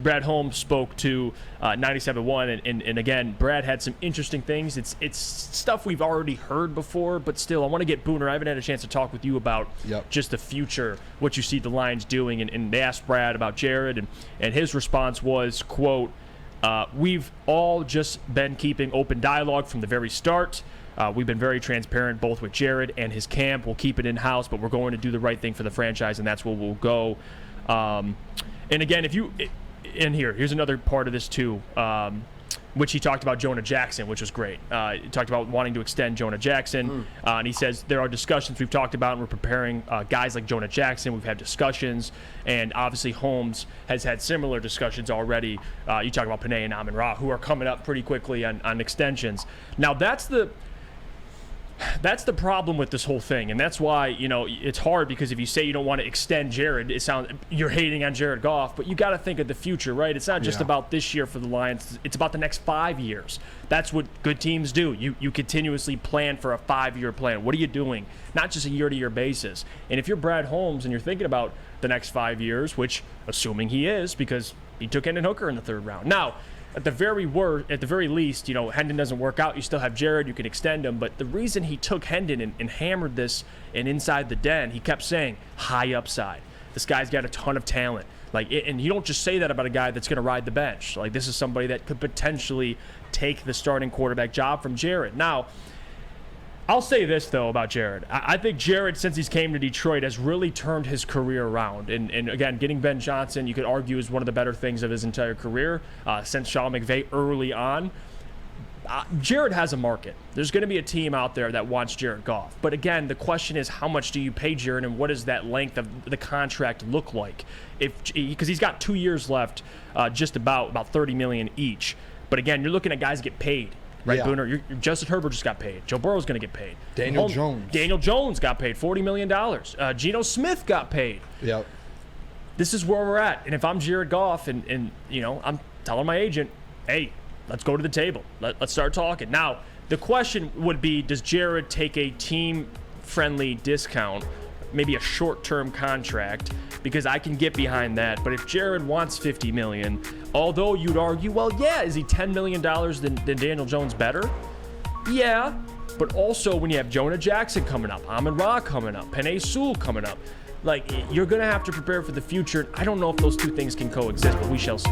Brad Holmes spoke to 97.1, and again, Brad had some interesting things. It's stuff we've already heard before, but still, I want to get Booner. I haven't had a chance to talk with you about just the future, what you see the Lions doing, and they asked Brad about Jared, and his response was, quote, we've all just been keeping open dialogue from the very start. We've been very transparent both with Jared and his camp. We'll keep it in-house, but we're going to do the right thing for the franchise, and that's where we'll go. And again, here's another part of this too, which he talked about Jonah Jackson, which was great. He talked about wanting to extend Jonah Jackson, and he says there are discussions we've talked about, and we're preparing guys like Jonah Jackson. We've had discussions, and obviously Holmes has had similar discussions already. You talk about Panay and Amon-Ra, who are coming up pretty quickly on extensions. Now that's the problem with this whole thing, and that's why it's hard, because if you say you don't want to extend Jared, it sounds you're hating on Jared Goff, but you got to think of the future, right? It's not just about this year for the Lions; it's about the next 5 years. That's what good teams do. You continuously plan for a 5-year plan. What are you doing? Not just a year-to-year basis. And if you're Brad Holmes and you're thinking about the next 5 years, which assuming he is, because he took Hendon Hooker in the 3rd round. Now, at the very least, Hendon doesn't work out. You still have Jared. You can extend him. But the reason he took Hendon and hammered this and inside the den, he kept saying high upside. This guy's got a ton of talent. And you don't just say that about a guy that's going to ride the bench. This is somebody that could potentially take the starting quarterback job from Jared. Now, I'll say this, though, about Jared. I think Jared, since he's came to Detroit, has really turned his career around. And again, getting Ben Johnson, you could argue, is one of the better things of his entire career since Sean McVay early on. Jared has a market. There's going to be a team out there that wants Jared Goff. But again, the question is, how much do you pay Jared, and what does that length of the contract look like? Because he's got 2 years left, just about $30 million each. But again, you're looking at guys get paid. Right, Booner? Justin Herbert just got paid. Joe Burrow's going to get paid. Daniel Jones got paid $40 million. Geno Smith got paid. Yep. This is where we're at. And if I'm Jared Goff and I'm telling my agent, hey, let's go to the table. Let's start talking. Now, the question would be, does Jared take a team-friendly discount, maybe a short-term contract, because I can get behind that. But if Jared wants $50 million, although you'd argue, well, yeah, is he $10 million than Daniel Jones better? Yeah, but also when you have Jonah Jackson coming up, Amon-Ra coming up, Penei Sewell coming up, you're going to have to prepare for the future. I don't know if those two things can coexist, but we shall see.